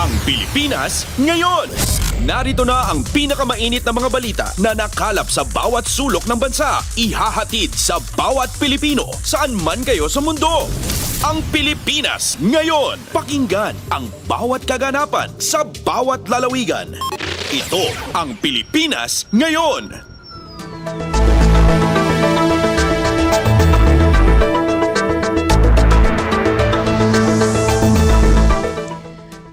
Ang Pilipinas ngayon. Narito na ang pinakamainit na mga balita na nakalap sa bawat sulok ng bansa. Ihahatid sa bawat Pilipino saan man kayo sa mundo. Ang Pilipinas ngayon. Pakinggan ang bawat kaganapan sa bawat lalawigan. Ito ang Pilipinas ngayon.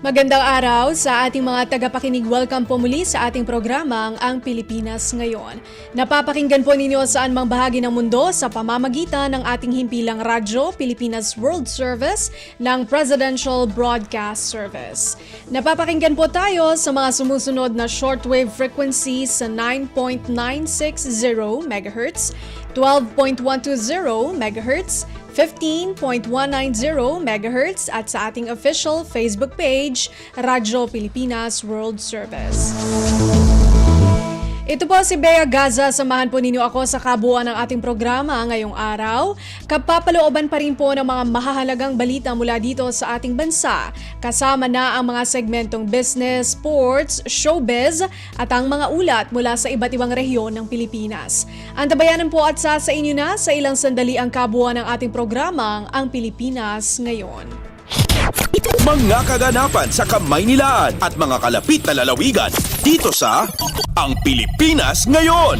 Magandang araw sa ating mga tagapakinig. Welcome po muli sa ating programang Ang Pilipinas Ngayon. Napapakinggan po ninyo saan mang bahagi ng mundo sa pamamagitan ng ating himpilang radyo, Pilipinas World Service ng Presidential Broadcast Service. Napapakinggan po tayo sa mga sumusunod na shortwave frequencies sa 9.960 MHz, 12.120 MHz, 15.190 MHz at sa ating official Facebook page, Radyo Pilipinas World Service. Ito po si Bea Gaza. Samahan po ninyo ako sa kabuuan ng ating programa ngayong araw. Kapapalooban pa rin po ng mga mahahalagang balita mula dito sa ating bansa. Kasama na ang mga segmentong business, sports, showbiz at ang mga ulat mula sa iba't ibang rehiyon ng Pilipinas. Antabayanan po at sa inyo na sa ilang sandali ang kabuuan ng ating programang Ang Pilipinas Ngayon. Mga kaganapan sa Kamaynilaan at mga kalapit na lalawigan dito sa Ang Pilipinas Ngayon.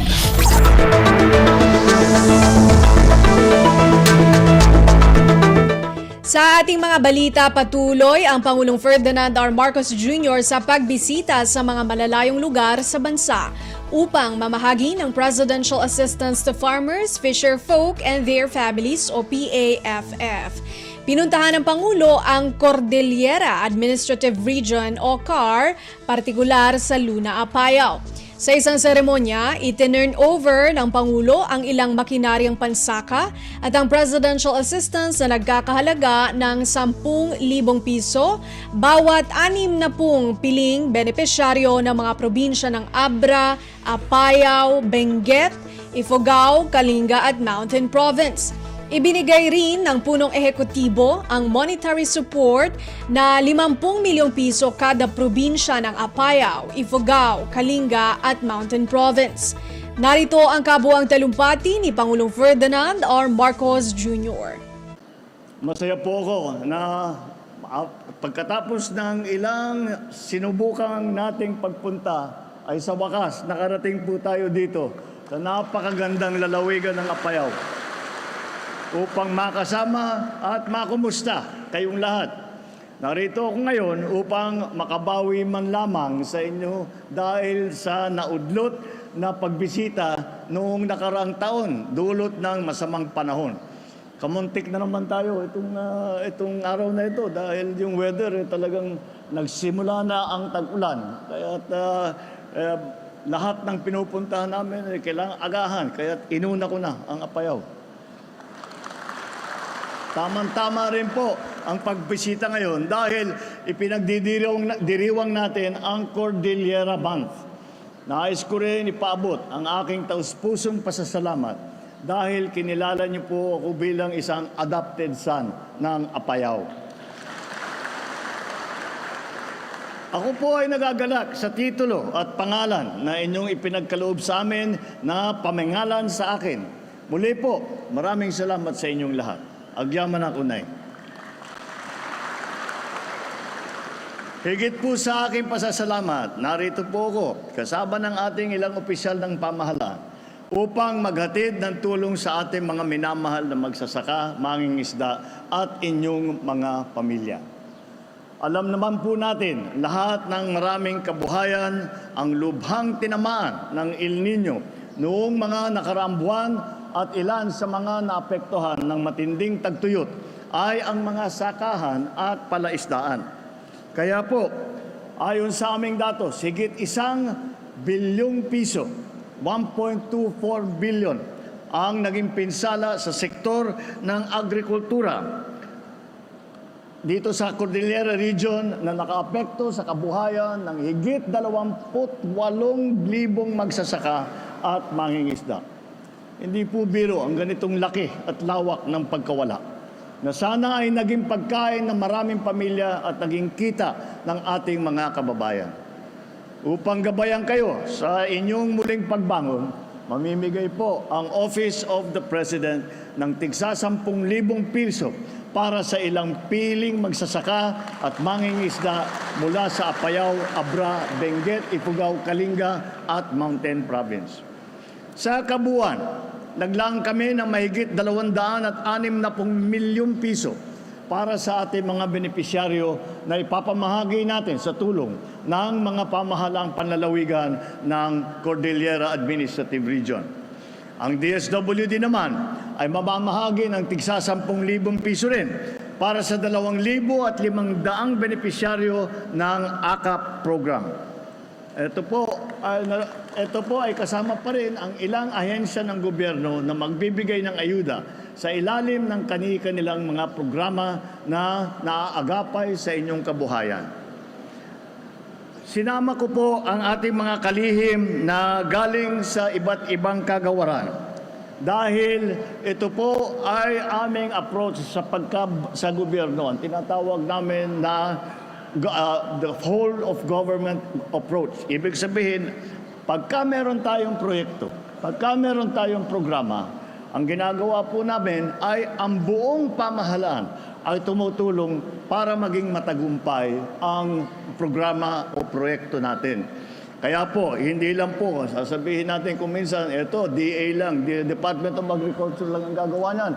Sa ating mga balita, patuloy ang Pangulong Ferdinand R. Marcos Jr. sa pagbisita sa mga malalayong lugar sa bansa upang mamahagi ng Presidential Assistance to Farmers, Fisherfolk and Their Families o PAFF. Pinuntahan ng Pangulo ang Cordillera Administrative Region o CAR, partikular sa Luna, Apayao. Sa isang seremonya, itinurn over ng Pangulo ang ilang makinaryang pansaka at ang presidential assistance na nagkakahalaga ng 10,000 piso bawat 60 piling benepisyaryo ng mga probinsya ng Abra, Apayao, Benguet, Ifugao, Kalinga at Mountain Province. Ibinigay rin ng punong ehekutibo ang monetary support na 50 milyong piso kada probinsya ng Apayao, Ifugao, Kalinga at Mountain Province. Narito ang kabuuang talumpati ni Pangulong Ferdinand R. Marcos Jr. Masaya po ako na pagkatapos ng ilang sinubukang nating pagpunta ay sa wakas nakarating po tayo dito sa napakagandang lalawigan ng Apayao upang makasama at makumusta kayong lahat. Narito ako ngayon upang makabawi man lamang sa inyo dahil sa naudlot na pagbisita noong nakaraang taon dulot ng masamang panahon. Kamuntik na naman tayo itong araw na ito dahil yung weather talagang nagsimula na ang tag-ulan. Kaya't lahat ng pinupuntahan namin ay kailangang agahan. Kaya't inuna ko na ang Apayao. Tama rin po ang pagbisita ngayon dahil ipinagdiriwang natin ang Cordillera Month. Nais ko rin ipaabot ang aking taus-pusong pasasalamat dahil kinilala niyo po ako bilang isang adopted son ng Apayao. Ako po ay nagagalak sa titulo at pangalan na inyong ipinagkaloob sa amin na pamingalan sa akin. Muli po, maraming salamat sa inyong lahat. Agyaman ako, Nay. Higit po sa aking pasasalamat, narito po ako, kasama ng ating ilang opisyal ng pamahalaan, upang maghatid ng tulong sa ating mga minamahal na magsasaka, mangingisda, at inyong mga pamilya. Alam naman po natin, lahat ng maraming kabuhayan ang lubhang tinamaan ng El Nino noong mga nakaraang buwan at ilan sa mga naapektuhan ng matinding tagtuyot ay ang mga sakahan at palaisdaan. Kaya po, ayon sa aming datos, higit 1 bilyong piso, 1.24 billion, ang naging pinsala sa sektor ng agrikultura dito sa Cordillera Region na nakaapekto sa kabuhayan ng higit 28,000 magsasaka at mangingisda. Hindi po biro ang ganitong laki at lawak ng pagkawala. na sana ay naging pagkain ng maraming pamilya at naging kita ng ating mga kababayan. Upang gabayan kayo sa inyong muling pagbangon, mamimigay po ang Office of the President ng tigsa 10,000 piso para sa ilang piling magsasaka at mangingisda mula sa Apayao, Abra, Benguet, Ifugao, Kalinga at Mountain Province. Sa kabuuan, naglaang kami ng mahigit 260 milyong piso para sa ating mga benepisyaryo na ipapamahagi natin sa tulong ng mga pamahalaang panlalawigan ng Cordillera Administrative Region. Ang DSWD naman ay mamamahagi ng tigsa 10,000 piso rin para sa 2,500 benepisyaryo ng AKAP program. Ito po ay kasama pa rin ang ilang ahensya ng gobyerno na magbibigay ng ayuda sa ilalim ng kani-kanilang mga programa na naaagapay sa inyong kabuhayan. Sinama ko po ang ating mga kalihim na galing sa iba't ibang kagawaran dahil ito po ay aming approach sa gobyerno. Ang tinatawag namin na the whole of government approach. Ibig sabihin, pagka meron tayong proyekto, pagka meron tayong programa, ang ginagawa po namin ay ang buong pamahalaan ay tumutulong para maging matagumpay ang programa o proyekto natin. Kaya po, hindi lang po, sasabihin natin kung minsan, ito, DA lang, Department of Agriculture lang ang gagawa niyan.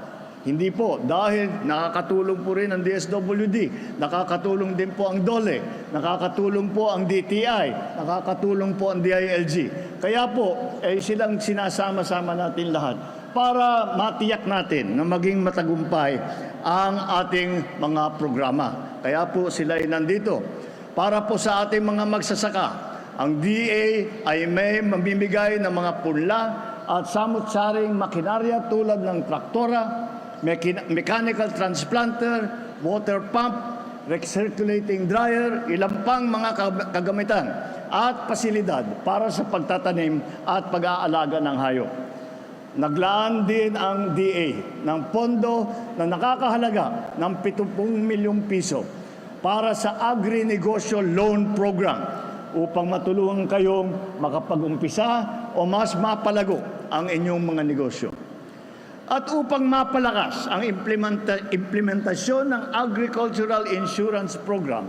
Hindi po, dahil nakakatulong po rin ang DSWD, nakakatulong din po ang DOLE, nakakatulong po ang DTI, nakakatulong po ang DILG. Kaya po, silang sinasama-sama natin lahat para matiyak natin na maging matagumpay ang ating mga programa. Kaya po sila ay nandito. Para po sa ating mga magsasaka, ang DA ay may mamimigay ng mga punla at samut-saring makinarya tulad ng traktora, mechanical transplanter, water pump, recirculating dryer, ilang pang mga kagamitan at pasilidad para sa pagtatanim at pag-aalaga ng hayop. Naglaan din ang DA ng pondo na nakakahalaga ng 70 milyong piso para sa Agri-Negosyo Loan Program upang matulungan kayong makapag-umpisa o mas mapalago ang inyong mga negosyo. At upang mapalakas ang implementasyon ng Agricultural Insurance Program,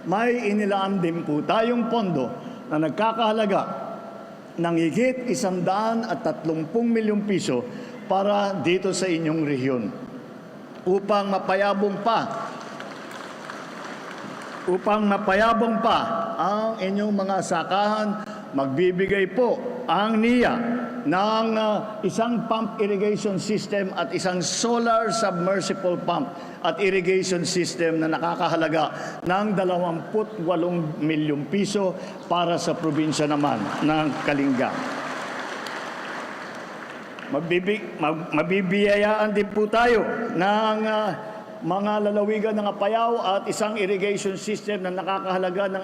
may inilaan din po tayong pondo na nagkakahalaga ng higit 130 milyong piso para dito sa inyong rehiyon upang mapayabong pa ang inyong mga sakahan. Magbibigay po ang NIA ng isang pump irrigation system at isang solar submersible pump at irrigation system na nakakahalaga ng 28 milyong piso para sa probinsya naman ng Kalinga. Mabibiyayaan din po tayo ng mga lalawigan ng Apayao at isang irrigation system na nakakahalaga ng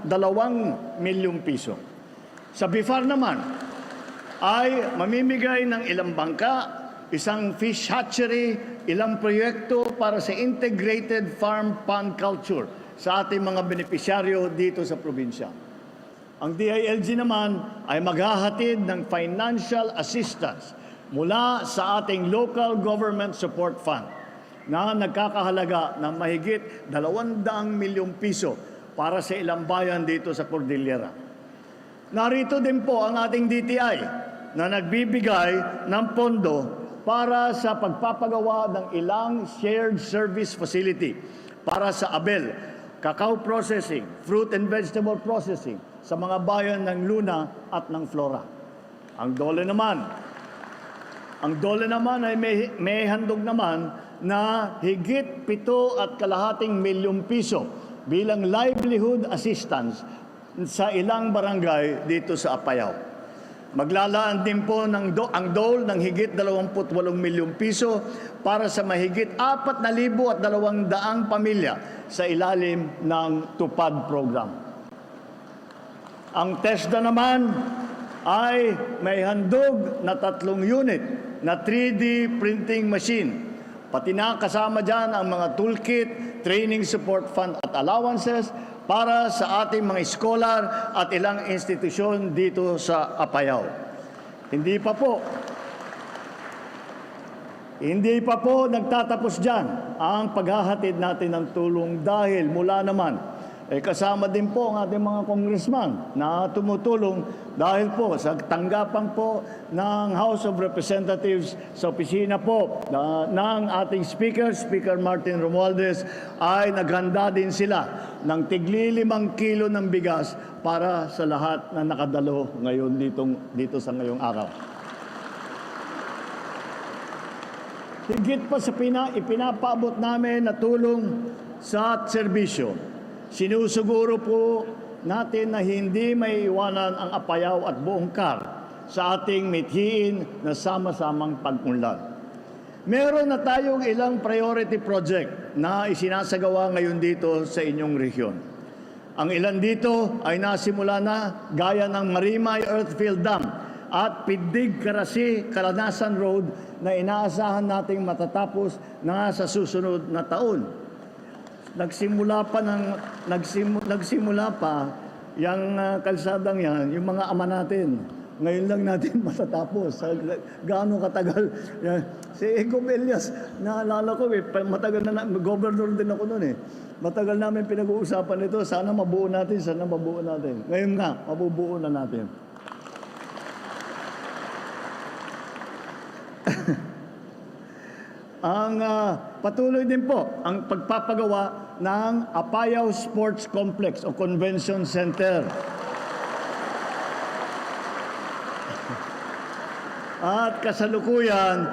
42 milyong piso. Sa BIFAR naman ay mamimigay ng ilang bangka, isang fish hatchery, ilang proyekto para sa integrated farm pond culture sa ating mga benepisyaryo dito sa probinsya. Ang DILG naman ay maghahatid ng financial assistance mula sa ating Local Government Support Fund na nagkakahalaga ng mahigit 200 milyong piso para sa ilang bayan dito sa Cordillera. Narito din po ang ating DTI na nagbibigay ng pondo para sa pagpapagawa ng ilang shared service facility para sa Abel, cacao processing, fruit and vegetable processing sa mga bayan ng Luna at ng Flora. Ang DOLE naman ay may handog naman na higit 7.5 milyong piso bilang livelihood assistance sa ilang barangay dito sa Apayao. Maglalaan din po ang DOLE ng higit 28 milyong piso para sa mahigit 4,200 pamilya sa ilalim ng TUPAD program. Ang TESDA naman ay may handog na 3 unit na 3D printing machine Pati na kasama dyan ang mga toolkit, training support fund at allowances para sa ating mga scholar at ilang institusyon dito sa Apayao. Hindi pa po nagtatapos dyan ang paghahatid natin ng tulong dahil mula naman kasama din po ang ating mga congressman na tumutulong dahil po sa tanggapan po ng House of Representatives sa opisina po ng ating Speaker Martin Romualdez ay naghanda din sila ng tigli 5 kilo ng bigas para sa lahat na nakadalo ngayon dito sa ngayong araw. Higit pa sa ipinapaabot namin na tulong sa serbisyo. Sinusuguro po natin na hindi may iwanan ang Apayao at buong CAR sa ating mithiin na sama-samang pag-unlad. Meron na tayong ilang priority project na isinasagawa ngayon dito sa inyong rehiyon. Ang ilan dito ay nasimula na gaya ng Marimay Earthfield Dam at Pidig Karasi Kalanasan Road na inaasahan nating matatapos na sa susunod na taon. Nagsimula pa yung kalsadang yan, yung mga ama natin. Ngayon lang natin matatapos. Gaano katagal. Si Ego Elias, naalala ko, matagal na, governor din ako noon eh. Matagal namin pinag-uusapan ito. Sana mabuo natin. Ngayon nga, mabubuo na natin. Ang patuloy din po ang pagpapagawa ng Apayao Sports Complex o Convention Center. At kasalukuyan,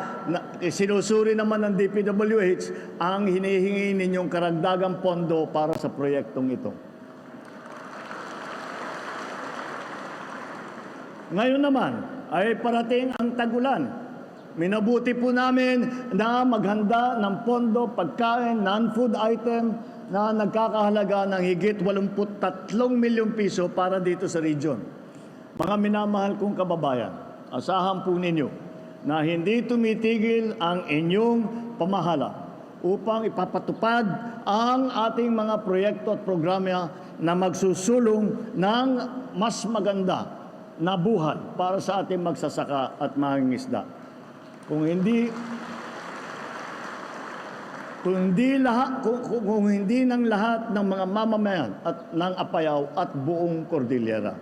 sinusuri naman ng DPWH ang hinihingi ninyong karagdagang pondo para sa proyektong ito. Ngayon naman ay parating ang tag-ulan. Minabuti po namin na maghanda ng pondo, pagkain, non-food item na nagkakahalaga ng higit 83 milyong piso para dito sa region. Mga minamahal kong kababayan, asahan po ninyo na hindi tumitigil ang inyong pamahala upang ipapatupad ang ating mga proyekto at programa na magsusulong ng mas maganda na buhay para sa ating magsasaka at mangingisda. Kung hindi ng lahat ng mga mamamayan at ng Apayao at buong Cordillera.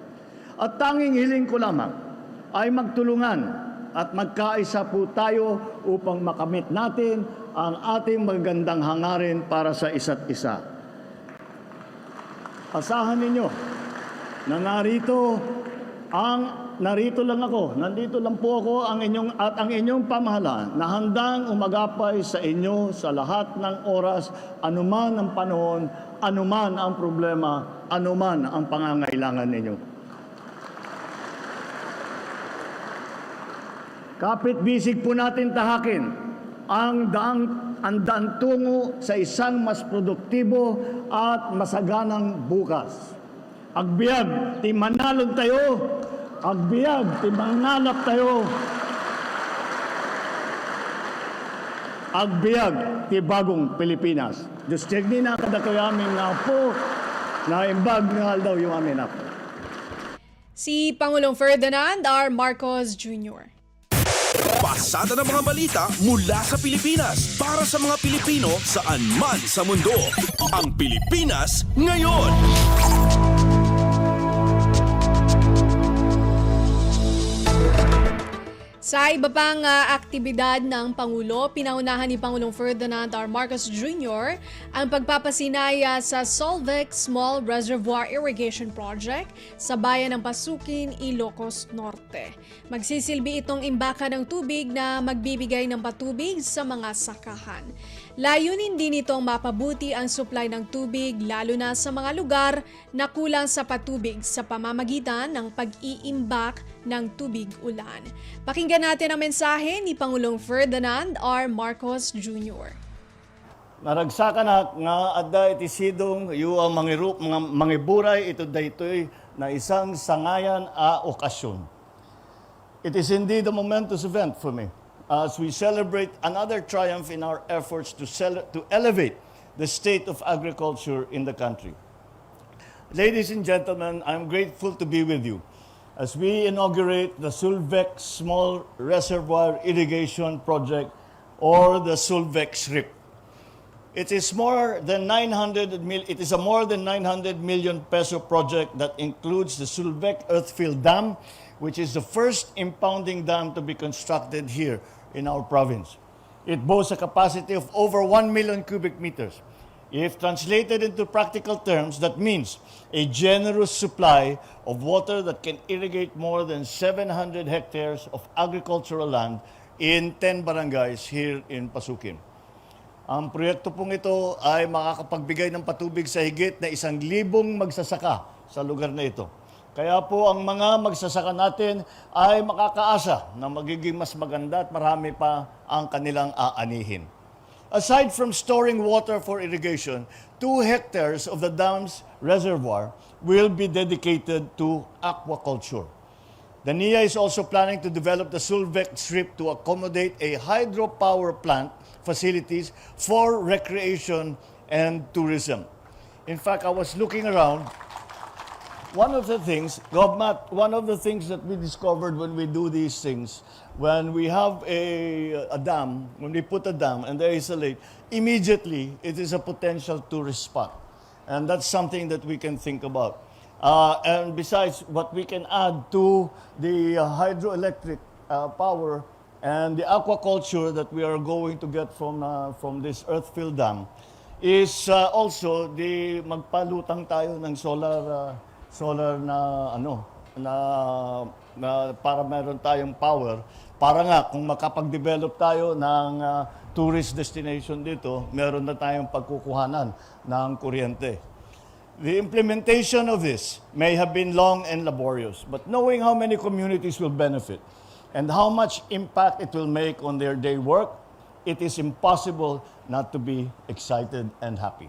At tanging hiling ko lamang ay magtulungan at magkaisa po tayo upang makamit natin ang ating magandang hangarin para sa isa't isa. Asahan ninyo na nandito lang po ako ang inyong pamahalaan na handang umagapay sa inyo sa lahat ng oras, anuman ang panahon, anuman ang problema, anuman ang pangangailangan ninyo. Kapit-bisig po natin tahakin ang daan tungo sa isang mas produktibo at masaganang bukas. Agbyag, ti manalon tayo. Agbyag, ti manganap tayo. Agbyag, ti bagong Pilipinas. Diyos tiyagni na kadakayamin na po na imbag nga daw yung amin ako. Si Pangulong Ferdinand R. Marcos Jr. Pasada ng mga balita mula sa Pilipinas para sa mga Pilipino saan man sa mundo. Ang Pilipinas ngayon. Sa iba pang aktibidad ng Pangulo, pinaunahan ni Pangulong Ferdinand R. Marcos Jr. ang pagpapasinaya sa Solvex Small Reservoir Irrigation Project sa bayan ng Pasukin, Ilocos Norte. Magsisilbi itong imbaka ng tubig na magbibigay ng patubig sa mga sakahan. Layunin din itong mapabuti ang supply ng tubig lalo na sa mga lugar na kulang sa patubig sa pamamagitan ng pag-iimbak ng tubig ulan. Pakinggan natin ang mensahe ni Pangulong Ferdinand R. Marcos Jr. Naragsakan nga adda iti sidong yu ang mangiburay ito daytoy na isang sangayan a okasyon. It is indeed a momentous event for me as we celebrate another triumph in our efforts to elevate the state of agriculture in the country. Ladies and gentlemen, I'm grateful to be with you as we inaugurate the Sulvec Small Reservoir Irrigation Project, or the Sulvec SRIP. It is a more than 900 million peso project that includes the Sulvec Earthfield Dam, which is the first impounding dam to be constructed here in our province. It boasts a capacity of over 1 million cubic meters. If translated into practical terms, that means a generous supply of water that can irrigate more than 700 hectares of agricultural land in 10 barangays here in Pasukin. Ang proyekto pong ito ay makakapagbigay ng patubig sa higit na 1,000 magsasaka sa lugar na ito. Kaya po ang mga magsasaka natin ay makakaasa na magiging mas maganda at marami pa ang kanilang aanihin. Aside from storing water for irrigation, 2 hectares of the dam's reservoir will be dedicated to aquaculture. The NIA is also planning to develop the Sulvec SRIP to accommodate a hydropower plant facilities for recreation and tourism. In fact, I was looking around. One of the things that we discovered when we do these things, when we have a dam, when we put a dam and there is a lake, immediately it is a potential tourist spot. And that's something that we can think about. And besides, what we can add to the hydroelectric power and the aquaculture that we are going to get from this Earthfield Dam is also the magpalutang tayo ng solar na para meron tayong power para nga kung makapag-develop tayo ng tourist destination dito, meron na tayong pagkukuhanan ng kuryente. The implementation of this may have been long and laborious, but knowing how many communities will benefit and how much impact it will make on their day work, it is impossible not to be excited and happy.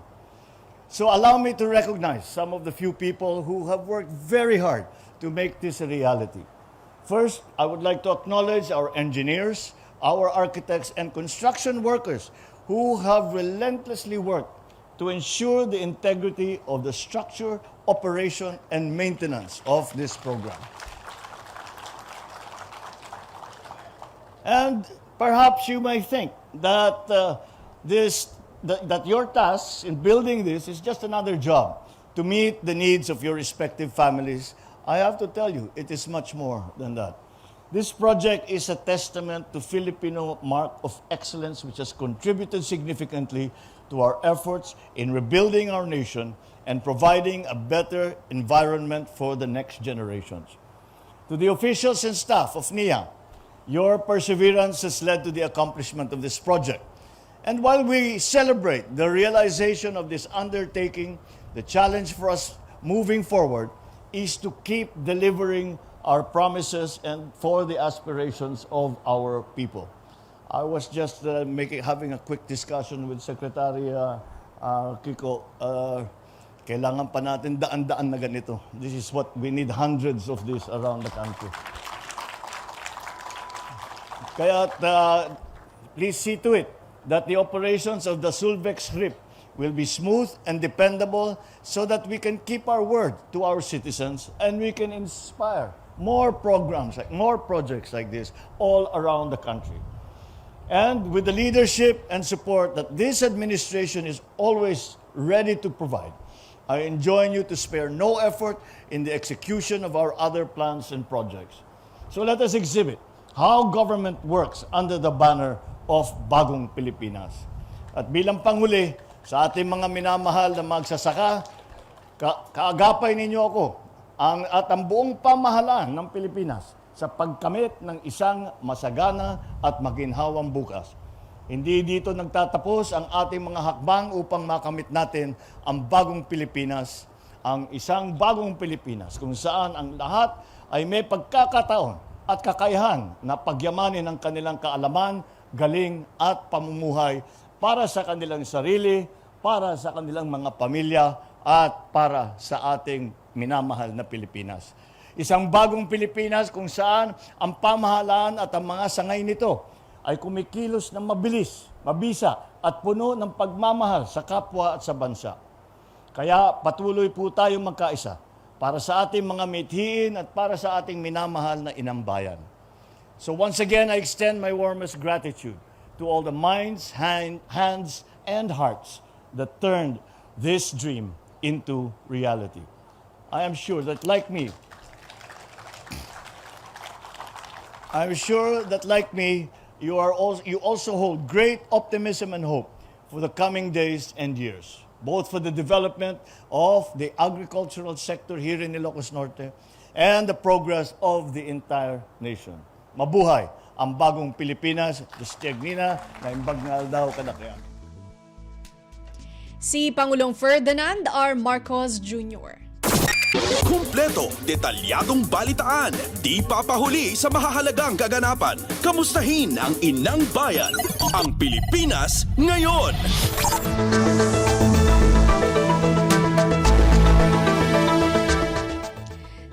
So allow me to recognize some of the few people who have worked very hard to make this a reality. First, I would like to acknowledge our engineers, our architects, and construction workers who have relentlessly worked to ensure the integrity of the structure, operation, and maintenance of this program. And perhaps you may think that that your task in building this is just another job to meet the needs of your respective families. I have to tell you, it is much more than that. This project is a testament to Filipino mark of excellence which has contributed significantly to our efforts in rebuilding our nation and providing a better environment for the next generations. To the officials and staff of NIA, your perseverance has led to the accomplishment of this project. And while we celebrate the realization of this undertaking, the challenge for us moving forward is to keep delivering our promises and for the aspirations of our people. I was just having a quick discussion with Secretary Kiko. Kailangan pa natin daan-daan na ganito. This is what we need, hundreds of this around the country. Kaya please see to it that the operations of the Sulvec SRIP will be smooth and dependable so that we can keep our word to our citizens and we can inspire more programs, more projects like this all around the country. And with the leadership and support that this administration is always ready to provide, I enjoin you to spare no effort in the execution of our other plans and projects. So let us exhibit how government works under the banner of Bagong Pilipinas. At bilang panghuli, sa ating mga minamahal na magsasaka, kaagapay ninyo ako at ang buong pamahalaan ng Pilipinas sa pagkamit ng isang masagana at maginhawang bukas. Hindi dito nagtatapos ang ating mga hakbang upang makamit natin ang bagong Pilipinas, ang isang bagong Pilipinas kung saan ang lahat ay may pagkakataon at kakayahan na pagyamanin ang kanilang kaalaman, galing at pamumuhay para sa kanilang sarili, para sa kanilang mga pamilya, at para sa ating minamahal na Pilipinas. Isang bagong Pilipinas kung saan ang pamahalaan at ang mga sangay nito ay kumikilos ng mabilis, mabisa at puno ng pagmamahal sa kapwa at sa bansa. Kaya patuloy po tayong magkaisa para sa ating mga mithiin at para sa ating minamahal na inang bayan. So once again, I extend my warmest gratitude to all the minds, hands, and hearts that turned this dream into reality. I am sure that like me, you also hold great optimism and hope for the coming days and years, both for the development of the agricultural sector here in Ilocos Norte and the progress of the entire nation. Mabuhay ang bagong Pilipinas, Dastiagnina, na imbagnal daw kadakyan. Si Pangulong Ferdinand R. Marcos Jr. Kumpleto, detalyadong balitaan, di papahuli sa mahahalagang kaganapan. Kamustahin ang inang bayan, ang Pilipinas ngayon.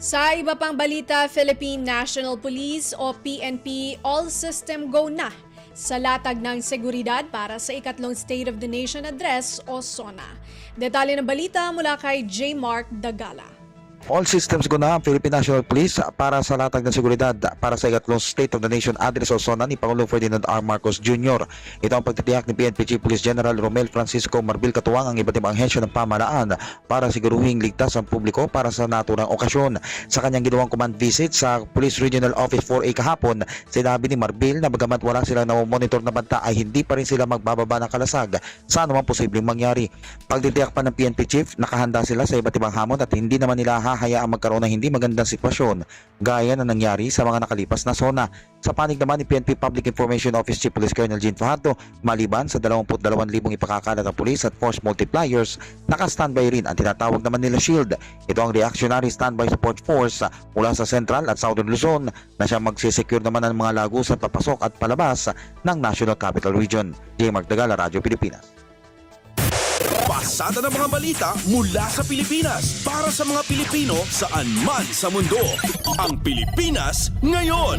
Sa iba pang balita, Philippine National Police o PNP all system go na sa latag ng seguridad para sa ikatlong State of the Nation Address o SONA. Detalye ng balita mula kay J. Mark Dagala. All systems go na ang Philippine National Police para sa latag ng seguridad para sa ikatlong State of the Nation Address o SONA ni Pangulong Ferdinand R. Marcos Jr. Ito ang pagtitiyak ni PNP Chief Police General Romel Francisco Marbil katuwang ang iba't ibang ahensya ng pamahalaan para siguruhing ligtas ang publiko para sa naturang okasyon. Sa kanyang ginawang command visit sa Police Regional Office 4A kahapon, sinabi ni Marbil na bagamat wala silang namomonitor na banta ay hindi pa rin sila magbababa ng kalasag sa anumang posibleng mangyari. Pagtitiyak pa ng PNP Chief, nakahanda sila sa iba't ibang hamon at hindi naman nila hahayaang magkaroon ng hindi magandang sitwasyon gaya na nangyari sa mga nakalipas na SONA. Sa panig naman ni PNP Public Information Office Chief Police Colonel Jean Fajardo, maliban sa 22,000 ipakakalat ng pulis at force multipliers, naka-standby rin ang tinatawag naman nila SHIELD. Ito ang Reactionary Standby Support Force mula sa Central at Southern Luzon na siyang magsisecure naman ng mga lagusan papasok at palabas ng National Capital Region. J. Mark Dagala, Radyo Pilipinas. Pasada ng mga balita mula sa Pilipinas para sa mga Pilipino saan man sa mundo. Ang Pilipinas ngayon.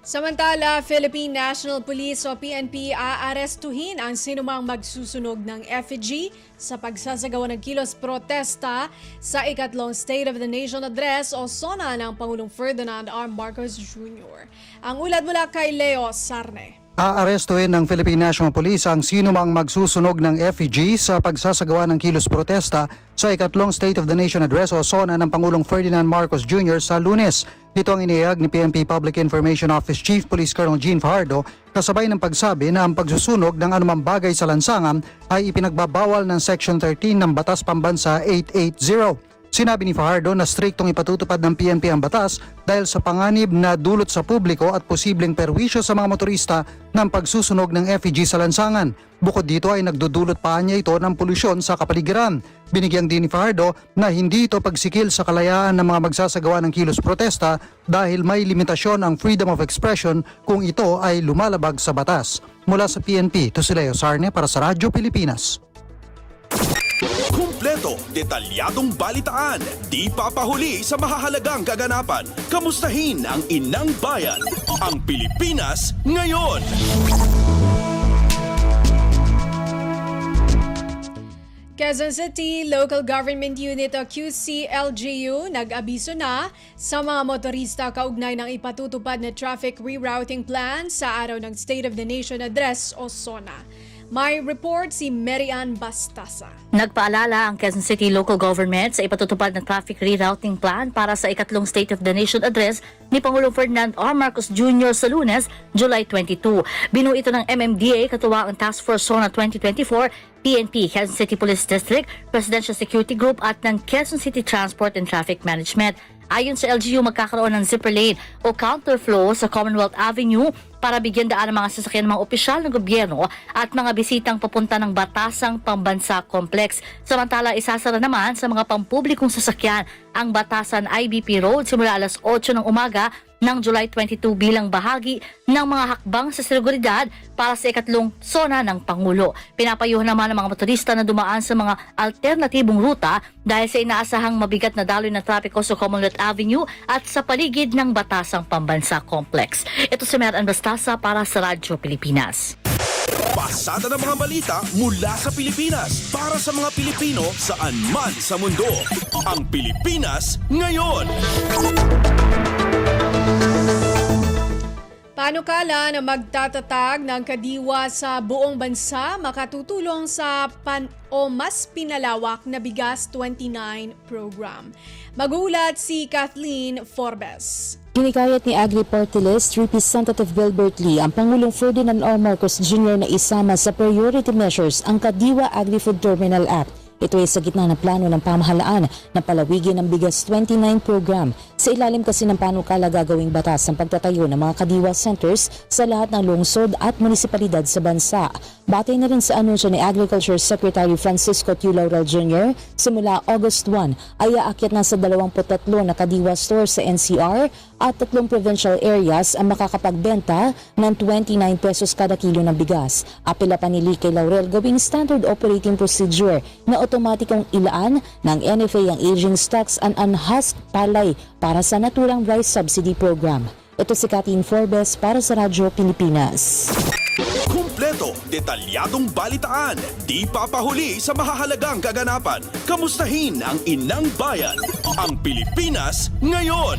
Samantala, Philippine National Police o PNP aarestuhin ang sinumang magsusunog ng effigy sa pagsasagawa ng kilos protesta sa ikatlong State of the Nation Address o SONA ng Pangulong Ferdinand R. Marcos Jr. Ang ulat mula kay Leo Sarne. Aarestuhin ng Philippine National Police ang sinumang magsusunog ng effigy sa pagsasagawa ng kilos protesta sa ikatlong State of the Nation Address o SONA ng Pangulong Ferdinand Marcos Jr. sa Lunes. Ito ang inihayag ni PNP Public Information Office Chief Police Colonel Jean Fajardo kasabay ng pagsabi na ang pagsusunog ng anumang bagay sa lansangan ay ipinagbabawal ng Section 13 ng Batas Pambansa 880. Sinabi ni Fajardo na striktong ipatutupad ng PNP ang batas dahil sa panganib na dulot sa publiko at posibleng perwisyo sa mga motorista ng pagsusunog ng effigy sa lansangan. Bukod dito ay nagdudulot pa niya ito ng polusyon sa kapaligiran. Binigyang din ni Fajardo na hindi ito pagsikil sa kalayaan ng mga magsasagawa ng kilos protesta dahil may limitasyon ang freedom of expression kung ito ay lumalabag sa batas. Mula sa PNP, ito si Leo Sarne para sa Radyo Pilipinas. Kumpleto, detalyadong balitaan, di papahuli sa mahahalagang kaganapan. Kamustahin ang inang bayan, ang Pilipinas ngayon. Quezon City Local Government Unit o QCLGU nag-abiso na sa mga motorista kaugnay ng ipatutupad na traffic rerouting plan sa araw ng State of the Nation Address o SONA. May report si Marian Bastasa. Nagpaalala ang Quezon City Local Government sa ipatutupad ng traffic rerouting plan para sa ikatlong State of the Nation Address ni Pangulong Ferdinand R. Marcos Jr. sa Lunes, July 22. Binuo ito ng MMDA katuwang ang Task Force SONA 2024, PNP, Quezon City Police District, Presidential Security Group at ng Quezon City Transport and Traffic Management. Ayon sa LGU, magkakaroon ng zipper lane o counterflow sa Commonwealth Avenue para bigyan daan ang mga sasakyan ng mga opisyal ng gobyerno at mga bisitang papunta ng Batasang Pambansa Complex. Samantala, isasara naman sa mga pampublikong sasakyan ang Batasan IBP Road simula alas 8 ng umaga ng July 22 bilang bahagi ng mga hakbang sa seguridad para sa ikatlong sona ng Pangulo. Pinapayuhan naman ng mga motorista na dumaan sa mga alternatibong ruta dahil sa inaasahang mabigat na daloy ng trapiko sa Commonwealth Avenue at sa paligid ng Batasang Pambansa Complex. Ito si Meran Bastasa para sa Radyo Pilipinas. Pasada ng mga balita mula sa Pilipinas para sa mga Pilipino saan man sa mundo. Ang Pilipinas ngayon. Panukala na magtatatag ng kadiwa sa buong bansa makatutulong sa mas pinalawak na Bigas 29 program. Magulat si Kathleen Forbes. Ginikayat ni Agri-Party List Representative Gilbert Lee ang Pangulong Ferdinand R. Marcos Jr. na isama sa priority measures ang Kadiwa Agri-Food Terminal Act. Ito ay sa gitna ng plano ng pamahalaan na palawigin ang Bigas 29 program. Sa ilalim kasi ng panukala gagawing batas ang pagtatayo ng mga Kadiwa centers sa lahat ng lungsod at munisipalidad sa bansa. Batay na rin sa anunsyo ni Agriculture Secretary Francisco Q. Laurel Jr., simula August 1 ay aakyat na sa 23 na Kadiwa stores sa NCR at 3 provincial areas ang makakapagbenta ng 29 pesos kada kilo ng bigas. Apela pa ni Lee kay Laurel gawing standard operating procedure na otomatikong ilaan ng NFA ang aging stocks and unhusked palay para sa naturang rice subsidy program. Ito si Kathleen Forbes para sa Radyo Pilipinas. Kumpleto, detalyadong balitaan, di papahuli sa mahahalagang kaganapan. Kamustahin ang inang bayan, ang Pilipinas ngayon.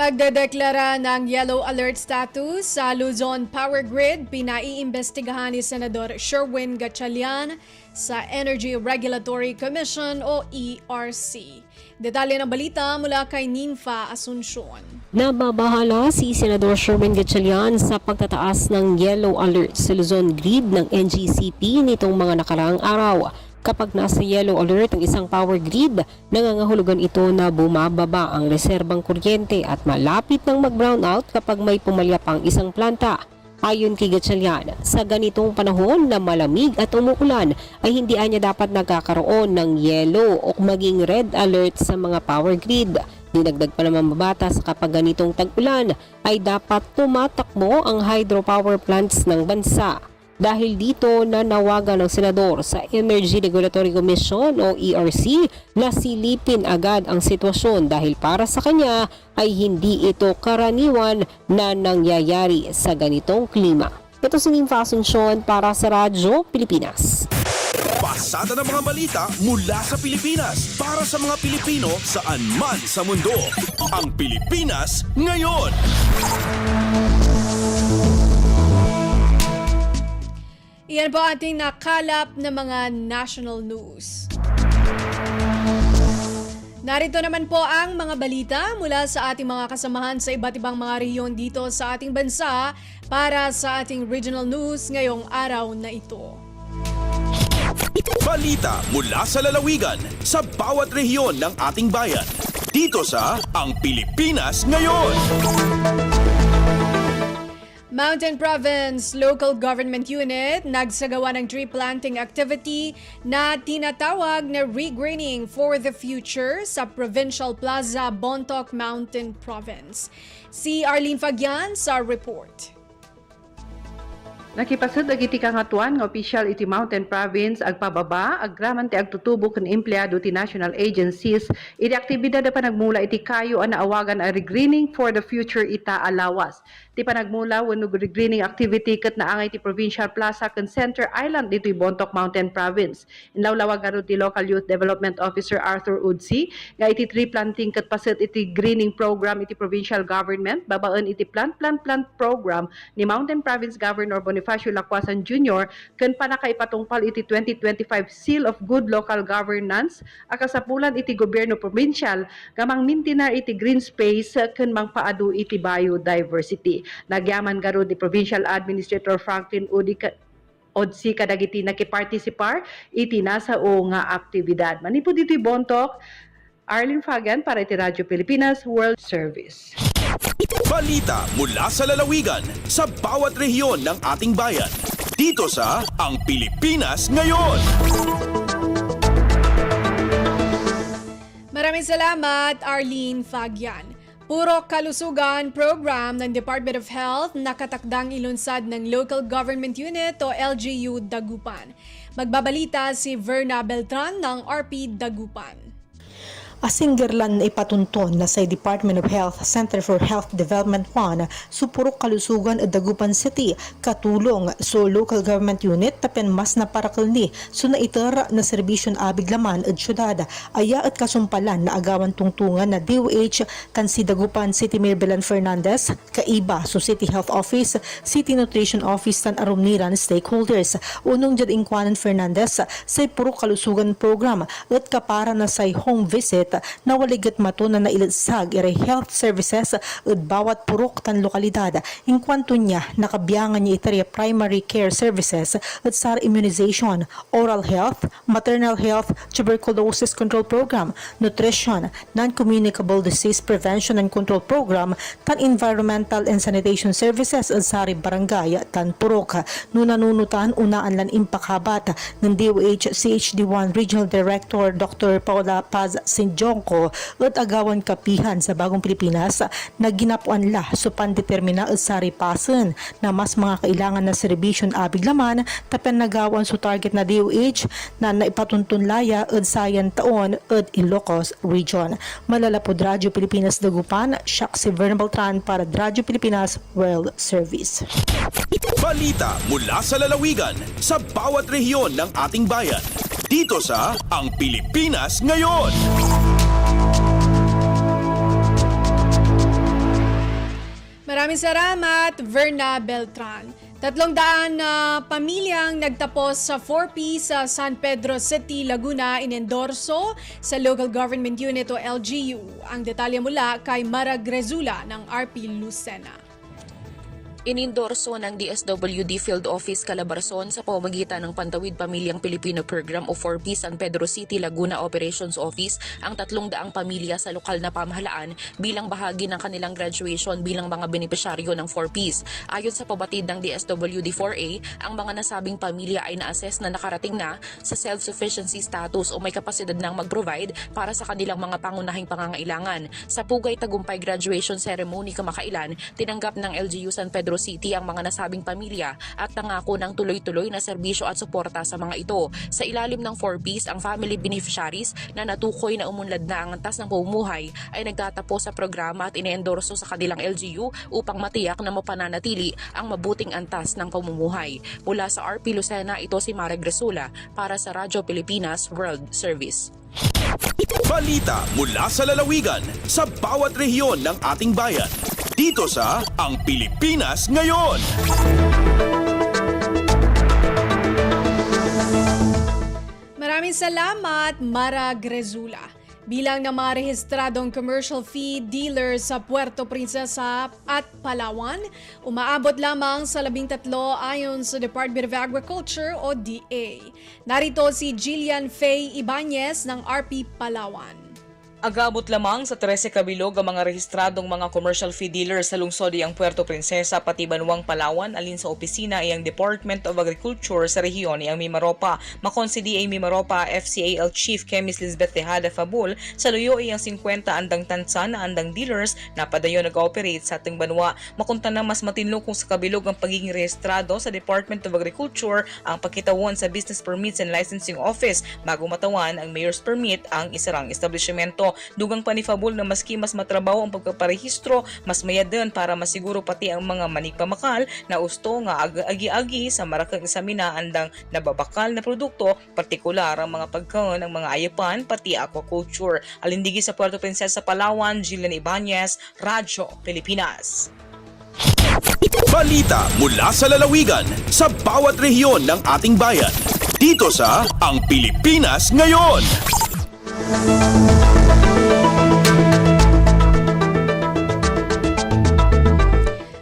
Pagdedeklara ng yellow alert status sa Luzon Power Grid, pinaiimbestigahan ni Senador Sherwin Gatchalian sa Energy Regulatory Commission o ERC. Detalye ng balita mula kay Ninfa Asuncion. Nababahala si Senador Sherwin Gatchalian sa pagtataas ng yellow alert sa Luzon Grid ng NGCP nitong mga nakaraang araw. Kapag nasa yellow alert ang isang power grid, nangangahulugan ito na bumababa ang reserbang kuryente at malapit nang mag-brownout kapag may pumalyap ang isang planta. Ayon kay Gatchalian, sa ganitong panahon na malamig at umuulan ay hindi anya dapat nagkakaroon ng yellow o maging red alert sa mga power grid. Dinagdag pa naman mabatas kapag ganitong tag-ulan ay dapat tumatakbo ang hydropower plants ng bansa. Dahil dito nanawagan ng senador sa Energy Regulatory Commission o ERC na silipin agad ang sitwasyon dahil para sa kanya ay hindi ito karaniwan na nangyayari sa ganitong klima. Ito si Ninfa Asuncion para sa Radyo Pilipinas. Pasada ng mga balita mula sa Pilipinas para sa mga Pilipino saan man sa mundo. Ang Pilipinas ngayon. Iyan po ating nakalap na mga national news. Narito naman po ang mga balita mula sa ating mga kasamahan sa iba't ibang mga rehiyon dito sa ating bansa para sa ating regional news ngayong araw na ito. Balita mula sa lalawigan sa bawat rehiyon ng ating bayan. Dito sa Ang Pilipinas Ngayon. Mountain Province Local Government Unit nagsagawa ng tree planting activity na tinatawag na Regreening for the Future sa Provincial Plaza, Bontoc Mountain Province. Si Arlene Fagian sa report. Nakipasud iti kangatuan nga opisyal iti Mountain Province agpababa agraman ti agtutubo ken empleyado ti national agencies iti aktibidad da panagmula iti kayo an naawagan a Regreening for the Future ita alawas. Ti panagmula wenno regreening activity ket naangay ti Provincial Plaza ken Center Island ditoy Bontoc Mountain Province. Inlawlawag garo ti Local Youth Development Officer Arthur Udsi nga iti tree planting ket paset iti greening program iti provincial government babaen iti plant program ni Mountain Province Governor Bonifacio Lacuasan Jr. ken panakaipatungpal iti 2025 Seal of Good Local Governance akasapulan iti gobyerno provincial gamang mintinar iti green space ken mangpaadu iti biodiversity. Nagyaman garo di Provincial Administrator Franklin Odsi kadagiti nakipartisipar iti nasa o nga aktibidad. Manipod iti Bontoc, Arlene Fagan para iti Radyo Pilipinas World Service. Balita mula sa lalawigan sa bawat rehiyon ng ating bayan. Dito sa Ang Pilipinas Ngayon. Maraming salamat, Arlene Fagian. Puro kalusugan program ng Department of Health nakatakdang ilunsad ng Local Government Unit o LGU Dagupan. Magbabalita si Verna Beltran ng RP Dagupan. Asinggerlan na ipatunton na sa Department of Health Center for Health Development 1 supurok kalusugan at Dagupan City katulong so local government unit tapen mas naparakal so naitara na serbisyon abig laman at syudad aya at kasumpalan na agawan tungtungan na DOH kan si Dagupan City Mayor Belen Fernandez kaiba so City Health Office, City Nutrition Office tan arumniran stakeholders unong jad ingkwanan Fernandez sa purok kalusugan program at kapara na sa home visit na waligat mato na nailadsag ire health services at bawat purok tan lokalidad in kwanto niya nakabiyangan niya itarya primary care services at SAR immunization, oral health, maternal health, tuberculosis control program, nutrition, non-communicable disease prevention and control program, tan environmental and sanitation services at SAR barangay tan purok. Nunanunutan unaan lan impakabat ng DOH CHD1 Regional Director Dr. Paula Paz Sinjongko at agawan kapihan sa Bagong Pilipinas na ginapuan la so pandetermina at saripasan na mas mga kailangan na serbisyon abig laman tapen nagawan so target na DOH na naipatuntun laya at sayan taon at Ilocos Region. Malalapod Radyo Pilipinas Dagupan, siya si Verna Beltran para Radyo Pilipinas World Service. Balita mula sa lalawigan sa bawat rehiyon ng ating bayan. Dito sa Ang Pilipinas Ngayon. Maraming salamat, Verna Beltran. 300 na pamilyang nagtapos sa 4P sa San Pedro City, Laguna, inendorso sa Local Government Unit o LGU. Ang detalye mula kay Mara Grezula ng RP Lucena. Inindorso ng DSWD Field Office Calabarzon sa pamamagitan ng Pantawid Pamilyang Pilipino Program o 4P San Pedro City, Laguna Operations Office ang 300 pamilya sa lokal na pamahalaan bilang bahagi ng kanilang graduation bilang mga benepisyaryo ng 4Ps. Ayon sa pabatid ng DSWD 4A, ang mga nasabing pamilya ay na-assess na nakarating na sa self-sufficiency status o may kapasidad ng mag-provide para sa kanilang mga pangunahing pangangailangan. Sa Pugay Tagumpay Graduation Ceremony kamakailan, tinanggap ng LGU San Pedro City ang mga nasabing pamilya at nangako ng tuloy-tuloy na serbisyo at suporta sa mga ito. Sa ilalim ng 4Ps, ang family beneficiaries na natukoy na umunlad na ang antas ng pamumuhay ay nagtatapos sa programa at ine-endorso sa kanilang LGU upang matiyak na mapananatili ang mabuting antas ng pamumuhay. Mula sa RP Lucena, ito si Mara Gresula para sa Radyo Pilipinas World Service. Balita mula sa lalawigan sa bawat rehiyon ng ating bayan. Dito sa Ang Pilipinas Ngayon. Maraming salamat, Mara Grezula. Bilang ng mga rehistradong commercial feed dealers sa Puerto Princesa at Palawan, umaabot lamang sa 13 ayon sa Department of Agriculture o DA. Narito si Jillian Faye Ibanez ng RP Palawan. Agabot lamang sa 13 kabilog ang mga rehistradong mga commercial feed dealers sa lungsod iyang Puerto Princesa pati Banwang Palawan alin sa opisina iyang Department of Agriculture sa rehiyon iyang Mimaropa. Makon si DA Mimaropa FCAL Chief Chemist Lisbeth Tejada Fabul sa luyo iyang 50 andang tansa na andang dealers na padayon nag-ooperate sa ating banwa. Makunta na mas matinlo kung sa kabilog ang pagiging rehistrado sa Department of Agriculture ang pagkitawon sa Business Permits and Licensing Office bago matawan ang Mayor's Permit ang isarang establishmento. Dugang pa ni Fabul na maski mas matrabaho ang pagpaparehistro, mas mayadan para masiguro pati ang mga manigpamakal na usto nga agi-agi sa marakang eksamina andang nababakal na produkto, partikular ang mga pagkaon ng mga ayapan pati aquaculture. Alindigi sa Puerto Princesa, Palawan, Jillian Ibanez, Radyo Pilipinas. Balita mula sa lalawigan sa bawat rehiyon ng ating bayan. Dito sa Ang Pilipinas Ngayon.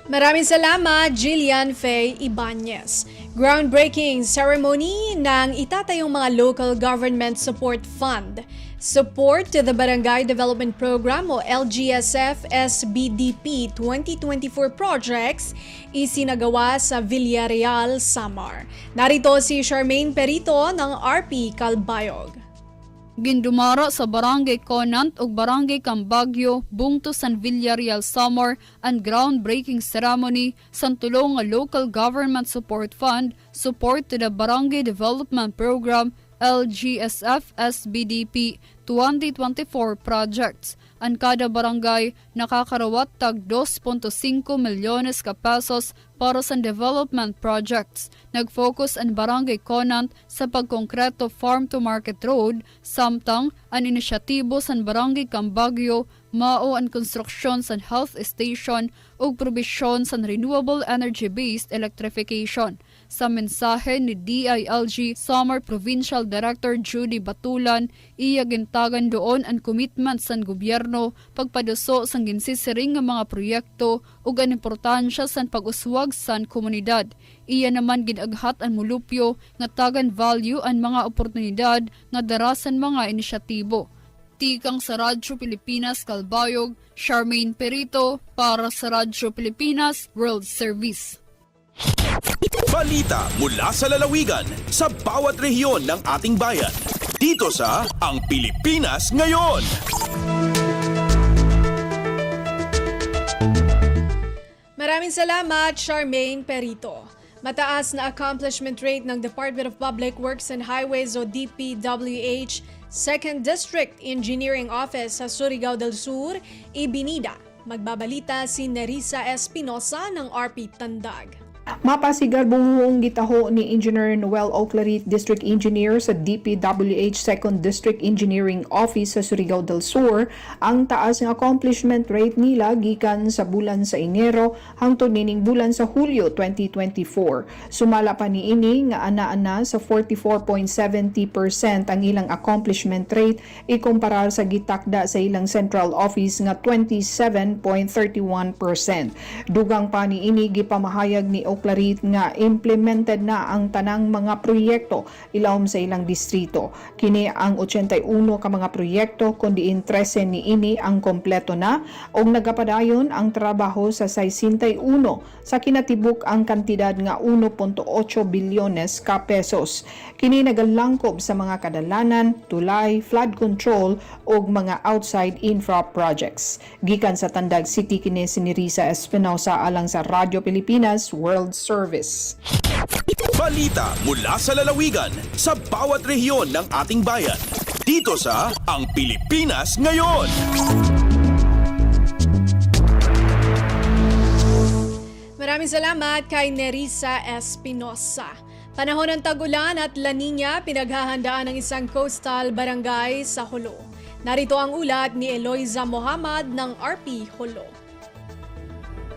Maraming salamat, Jillian Faye Ibanez. Groundbreaking ceremony ng itatayong mga Local Government Support Fund. Support to the Barangay Development Program o LGSF SBDP 2024 projects isinagawa sa Villarreal, Samar. Narito si Charmaine Perito ng RP Calbayog. Gindumara sa Barangay Conant ug Barangay Cambagyo bungto San Villarreal Summer and groundbreaking ceremony sa tulong nga Local Government Support Fund support to the Barangay Development Program LGSF SBDP 2024 projects. Ang kada barangay nakakarawat tag 2.5 milyones ka pesos para sa development projects. Nag-focus ang Barangay Conant sa pagkonkreto farm to market road, samtang ang inisyatibo sa Barangay Cambagyo mao ang konstruksyon sa health station ug probisyon sa renewable energy-based electrification. Sa mensahe ni DILG Summer Provincial Director Judy Batulan, iya gintagan doon ang commitment sa gobyerno pagpaduso sa ginsisiring nga mga proyekto ug ang importansya sa pag-uswag sa komunidad. Iya naman ginaghat ang mulupyo nga tagan value ang mga oportunidad nga darasan mga inisyatibo. Tikang sa Radyo Pilipinas Calbayog, Charmaine Perito para sa Radyo Pilipinas World Service. Balita mula sa lalawigan sa bawat rehiyon ng ating bayan. Dito sa Ang Pilipinas Ngayon. Maraming salamat, Charmaine Perito. Mataas na accomplishment rate ng Department of Public Works and Highways o DPWH 2nd District Engineering Office sa Surigao del Sur, ibinida. Magbabalita si Nerissa Espinosa ng RP Tandag. Mapasigar buong gitaho ni Engineer Noel Oclarit, District Engineer sa DPWH 2nd District Engineering Office sa Surigao del Sur, ang taas ng accomplishment rate nila gikan sa bulan sa Enero hangtod nining bulan sa Hulyo 2024. Sumala pa niini nga ana-ana sa 44.70% ang ilang accomplishment rate ikumpara sa gitakda sa ilang central office nga 27.31%. Dugang pa niini gipamahayag ni Oclarit nga implemented na ang tanang mga proyekto ilawom sa ilang distrito. Kini ang 81 ka mga proyekto kundi 13 niini ang kompleto na o nagapadayon ang trabaho sa 61 sa kinatibuk ang kantidad nga 1.8 bilyones ka pesos. Kini nagalangkob sa mga kadalanan, tulay, flood control o mga outside infra projects. Gikan sa Tandag City kini si Nerissa Espinosa alang sa Radyo Pilipinas World Service. Balita mula sa lalawigan sa bawat rehiyon ng ating bayan. Dito sa Ang Pilipinas Ngayon. Maraming salamat kay Nerissa Espinosa. Panahon ng tag-ulan at La Nina pinaghahandaan ng isang coastal barangay sa Jolo. Narito ang ulat ni Eloisa Mohamad ng RP Jolo.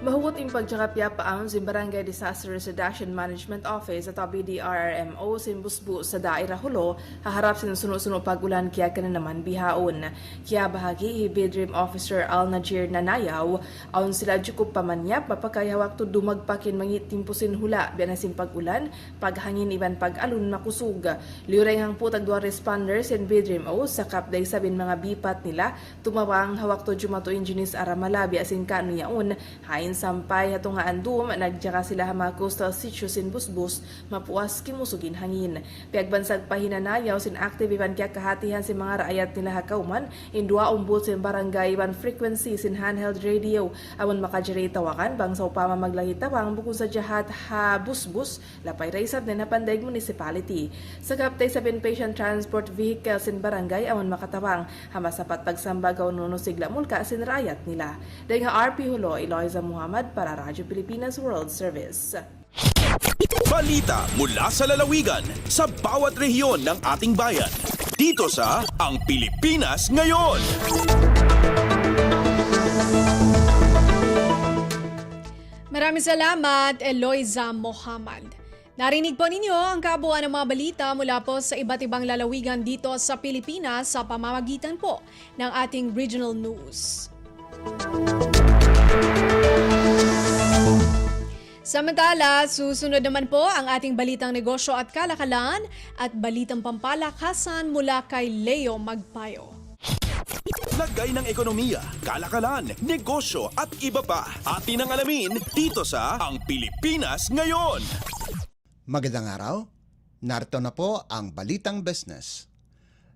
Mahugot yung pagtsakapya paang sa Barangay Disaster Reduction Management Office at BDRRMO simbusbu sa Daira Jolo, haharap sa sunod-sunod pag-ulan kaya ka na naman bihaon. Kaya bahagi, Bidrim Officer Al Najir Nanayaw, aon sila djukup pamanyap, mapakayawak to dumagpakin mangitimpusin hula, bianasin pag-ulan, paghangin iban pag-alun makusug. Liuray hang putag dua responders and Bidrim O, sakap day sabin mga bipat nila, tumawang hawak to jumato injinis aramalabi asin kano yaon, hain sampay hatong nga andum, nagdya sila mga coastal sitio sin busbus, mapuas kimusugin hangin. Piagbansag pahinanayaw sin active iban kaya kahatihan sin mga raayat nila hakauman, indua umbot sin barangay iban frequency sin handheld radio, awan makadjari tawakan, bang sa upama maglahitawang bukod sa jahat ha busbus, lapay raisab na napandaig municipality. Sa kaptay sa patient transport vehicle sin barangay, awan makatawang, hamasapat pagsambagaw nuno sigla mulka sin raayat nila. Dahil nga RP Jolo, Eloisa Muhammad para Radyo Pilipinas World Service. Balita mula sa lalawigan sa bawat rehiyon ng ating bayan. Dito sa Ang Pilipinas Ngayon. Maraming salamat, Eloisa Mohamad. Narinig po ninyo ang kabuuan ng mga balita mula po sa iba't ibang lalawigan dito sa Pilipinas sa pamamagitan po ng ating regional news. Samantala, susunod naman po ang ating balitang negosyo at kalakalan at balitang pampalakasan mula kay Leo Magpayo. Lagay ng ekonomiya, kalakalan, negosyo at iba pa. Atin ang alamin dito sa Ang Pilipinas Ngayon. Magandang araw, narito na po ang Balitang Business.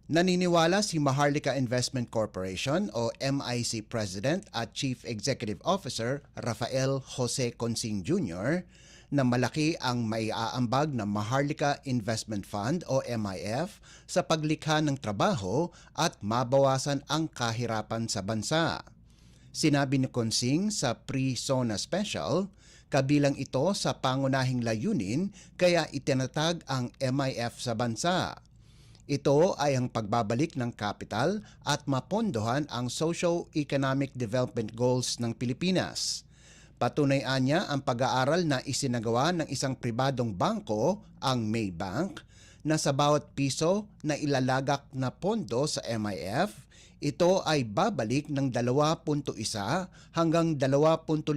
Naniniwala si Maharlika Investment Corporation o MIC President at Chief Executive Officer Rafael Jose Consing Jr. na malaki ang maiaambag ng Maharlika Investment Fund o MIF sa paglikha ng trabaho at mabawasan ang kahirapan sa bansa. Sinabi ni Consing sa pre-SONA Special, kabilang ito sa pangunahing layunin kaya itinatag ang MIF sa bansa. Ito ay ang pagbabalik ng kapital at mapondohan ang socio-economic development goals ng Pilipinas. Patunay niya ang pag-aaral na isinagawa ng isang pribadong bangko, ang Maybank, na sa bawat piso na ilalagak na pondo sa MIF, ito ay babalik ng 2.1 hanggang 2.5%.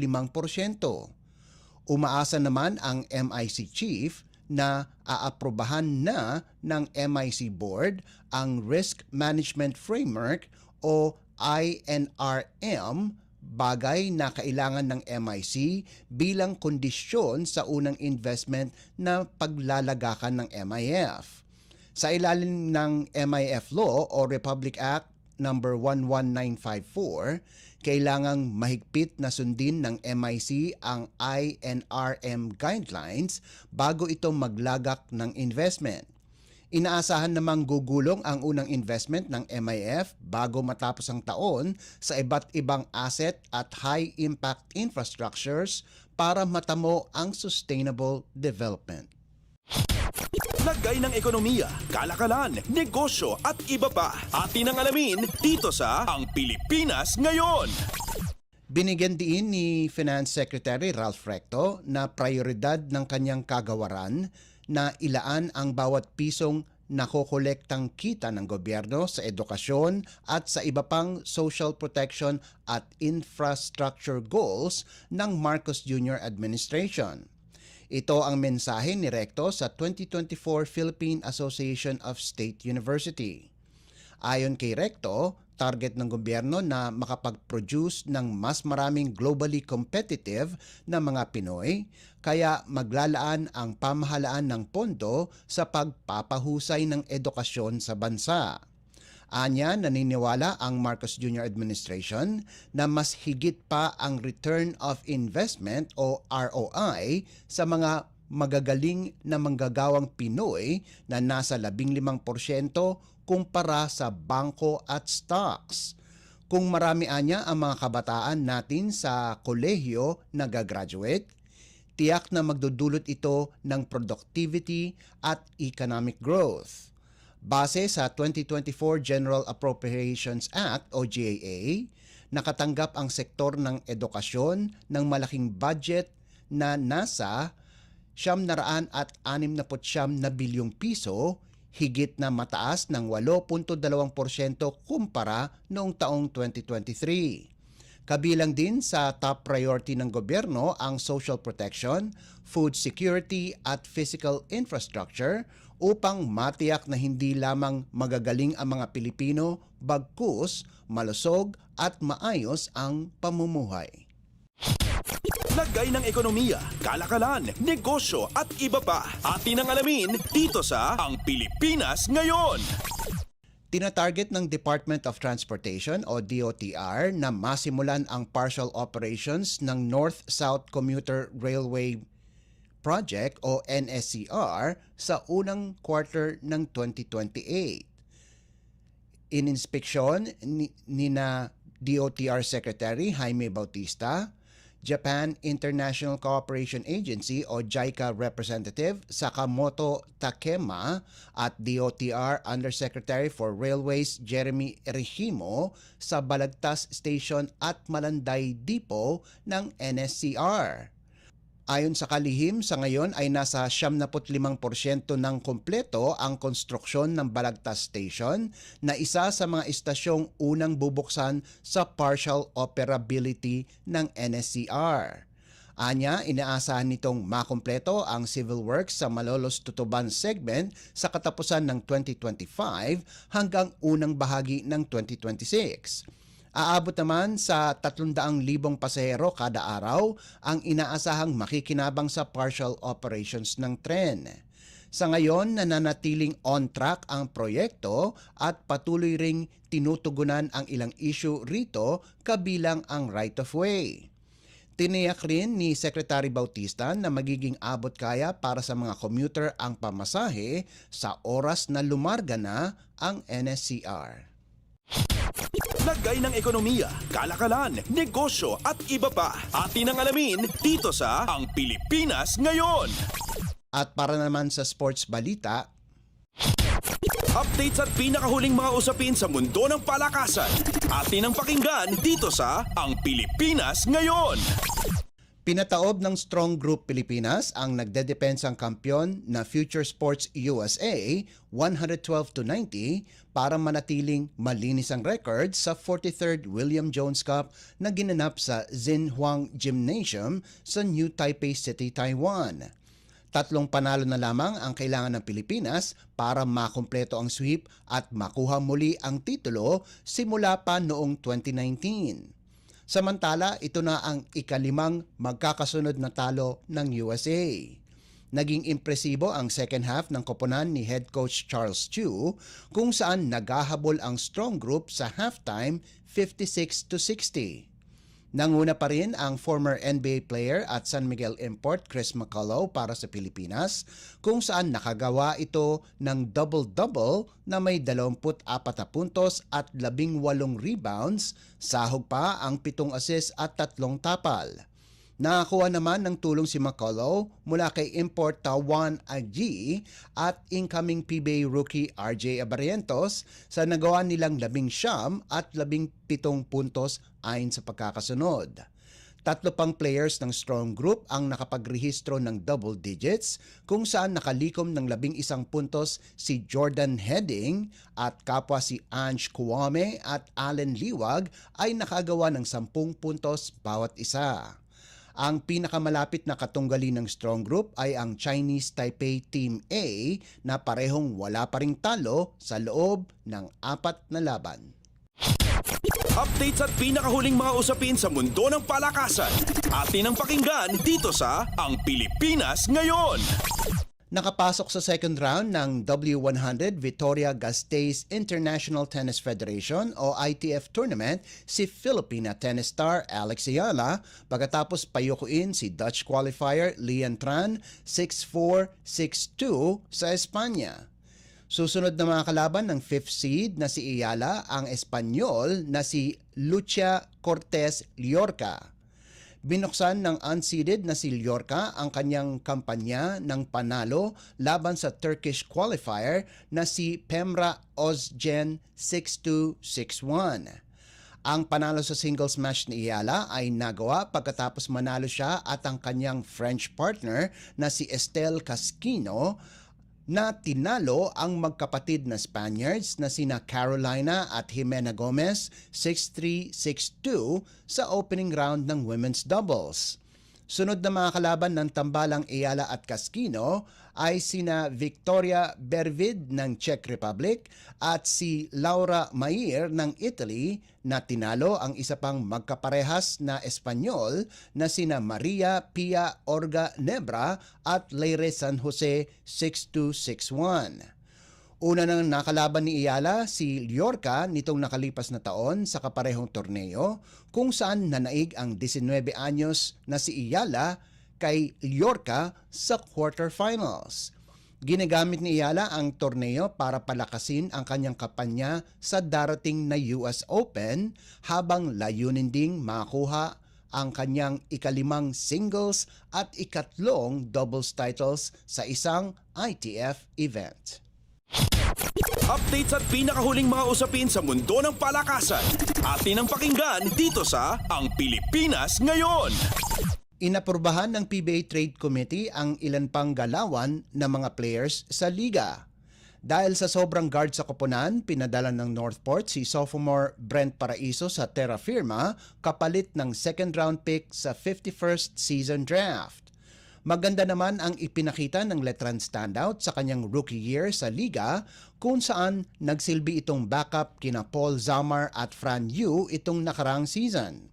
Umaasa naman ang MIC Chief na aaprobahan na ng MIC Board ang Risk Management Framework o INRM, bagay na kailangan ng MIC bilang kondisyon sa unang investment na paglalagakan ng MIF. Sa ilalim ng MIF Law o Republic Act number 11954, kailangang mahigpit na sundin ng MIC ang INRM guidelines bago ito maglagak ng investment. Inaasahan namang gugulong ang unang investment ng MIF bago matapos ang taon sa iba't ibang asset at high-impact infrastructures para matamo ang sustainable development. Lagay ng ekonomiya, kalakalan, negosyo at iba pa. Atin ang alamin dito sa Ang Pilipinas Ngayon. Binigyan din ni Finance Secretary Ralph Recto na prioridad ng kanyang kagawaran na ilaan ang bawat pisong nakokolektang kita ng gobyerno sa edukasyon at sa iba pang social protection at infrastructure goals ng Marcos Jr. Administration. Ito ang mensahe ni Recto sa 2024 Philippine Association of State University. Ayon kay Recto, target ng gobyerno na makapag-produce ng mas maraming globally competitive na mga Pinoy, kaya maglalaan ang pamahalaan ng pondo sa pagpapahusay ng edukasyon sa bansa. Anya, naniniwala ang Marcos Jr. Administration na mas higit pa ang return of investment o ROI sa mga magagaling na manggagawang Pinoy na nasa 15% kumpara sa bangko at stocks. Kung marami anya ang mga kabataan natin sa kolehiyo na gagraduate, tiyak na magdudulot ito ng productivity at economic growth. Base sa 2024 General Appropriations Act o GAA, nakatanggap ang sektor ng edukasyon ng malaking budget na nasa 769 na bilyong piso, higit na mataas ng 8.2% kumpara noong taong 2023. Kabilang din sa top priority ng gobyerno ang social protection, food security at physical infrastructure upang matiyak na hindi lamang magagaling ang mga Pilipino bagkus, malusog at maayos ang pamumuhay. Lagay ng ekonomiya, kalakalan, negosyo at iba pa. Atin ang alamin dito sa Ang Pilipinas Ngayon. Tinatarget ng Department of Transportation o DOTR na masimulan ang partial operations ng North-South Commuter Railway Project o NSCR sa unang quarter ng 2028. Ininspeksyon ni na DOTR Secretary Jaime Bautista, Japan International Cooperation Agency o JICA Representative Sakamoto Takema at DOTR Undersecretary for Railways Jeremy Regimo sa Balagtas Station at Malanday Depot ng NSCR. Ayon sa kalihim, sa ngayon ay nasa 75% ng kumpleto ang konstruksyon ng Balagtas Station na isa sa mga istasyong unang bubuksan sa partial operability ng NSCR. Anya, inaasahan nitong makumpleto ang civil works sa Malolos-Tutuban segment sa katapusan ng 2025 hanggang unang bahagi ng 2026. Aabot naman sa 300,000 pasahero kada araw ang inaasahang makikinabang sa partial operations ng tren. Sa ngayon, nananatiling on track ang proyekto at patuloy ring tinutugunan ang ilang issue rito kabilang ang right-of-way. Tiniyak rin ni Secretary Bautista na magiging abot kaya para sa mga commuter ang pamasahe sa oras na lumarga na ang NSCR. Lagay ng ekonomiya, kalakalan, negosyo at iba pa. Atin ang alamin dito sa Ang Pilipinas Ngayon. At para naman sa sports balita, Updates at pinakahuling mga usapin sa mundo ng palakasan. Atin ang pakinggan dito sa Ang Pilipinas Ngayon. pinataob ng Strong Group Pilipinas ang nagdedepensang kampyon na Future Sports USA 112-90 para manatiling malinis ang record sa 43rd William Jones Cup na ginanap sa Xinhuang Gymnasium sa New Taipei City, Taiwan. 3 panalo na lamang ang kailangan ng Pilipinas para makumpleto ang sweep at makuha muli ang titulo simula pa noong 2019. Samantala, ito na ang ika-5 magkakasunod na talo ng USA. Naging impresibo ang second half ng koponan ni head coach Charles Chu kung saan naghahabol ang Strong Group sa halftime 56-60. Nanguna pa rin ang former NBA player at San Miguel import Chris McCullough para sa Pilipinas kung saan nakagawa ito ng double-double na may 24 na puntos at 18 rebounds, sahog pa ang 7 assists at 3 tapal. Nakakuha naman ng tulong si McCullough mula kay import Tawan Agi at incoming PBA rookie RJ Abarrientos sa nagawa nilang 19 at 17 puntos ayon sa pagkakasunod. 3 pang players ng Strong Group ang nakapagrehistro ng double digits kung saan nakalikom ng 11 puntos si Jordan Heading at kapwa si Ange Kwame at Allen Liwag ay nakagawa ng 10 puntos bawat isa. Ang pinakamalapit na katunggali ng Strong Group ay ang Chinese Taipei Team A na parehong wala pa ring talo sa loob ng 4 na laban. Updates at pinakahuling mga usapin sa mundo ng palakasan. Atin ang pakinggan dito sa Ang Pilipinas Ngayon. Nakapasok sa second round ng W100 Victoria Gasteiz International Tennis Federation o ITF tournament si Filipina tennis star Alex Ayala pagkatapos payukuin si Dutch qualifier Lian Tran 6-4, 6-2 sa Espanya. Susunod na mga kalaban ng 5th seed na si Ayala ang Espanyol na si Lucia Cortez Llorca. Binuksan ng unseeded na si Llorca ang kanyang kampanya ng panalo laban sa Turkish qualifier na si Pemra Ozgen 6-2, 6-1. Ang panalo sa singles match ni Ayala ay nagawa pagkatapos manalo siya at ang kanyang French partner na si Estelle Casquino na tinalo ang magkapatid na Spaniards na sina Carolina at Jimena Gomez 6-3, 6-2 sa opening round ng women's doubles. Sunod na mga kalaban ng tambalang Ayala at Casquino ay sina Victoria Bervid ng Czech Republic at si Laura Mair ng Italy na tinalo ang isa pang magkaparehas na Espanyol na sina Maria Pia Orga Nebra at Leire San Jose 6-2, 6-1. Una nang nakalaban ni Ayala si Llorca nitong nakalipas na taon sa kaparehong torneo kung saan nanaig ang 19 anyos na si Ayala kay Llorca sa quarterfinals. Ginagamit ni Ayala ang torneo para palakasin ang kanyang kampanya sa darating na US Open habang layunin ding makuha ang kanyang ika-5 singles at ika-3 doubles titles sa isang ITF event. Updates at pinakahuling mga usapin sa mundo ng palakasan. Atin ang pakinggan dito sa Ang Pilipinas Ngayon. Inaprubahan ng PBA Trade Committee ang ilan pang galawan ng mga players sa liga. Dahil sa sobrang guard sa koponan, pinadala ng Northport si sophomore Brent Paraiso sa Terra Firma kapalit ng second round pick sa 51st season draft. Maganda naman ang ipinakita ng Letran standout sa kanyang rookie year sa liga kung saan nagsilbi itong backup kina Paul Zamar at Fran Yu itong nakarang season.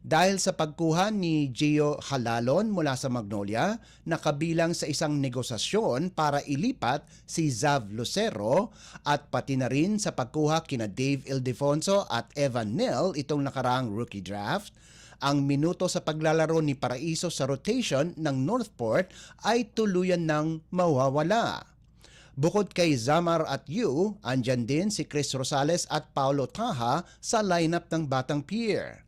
dahil sa pagkuha ni Gio Halalon mula sa Magnolia na kabilang sa isang negosasyon para ilipat si Zav Lucero at pati na rin sa pagkuha kina Dave Ildefonso at Evan Nel itong nakaraang rookie draft. Ang minuto sa paglalaro ni Paraiso sa rotation ng Northport ay tuluyan ng mawawala. Bukod kay Zamar at Yu, andyan din si Chris Rosales at Paulo Taha sa lineup ng Batang Pier.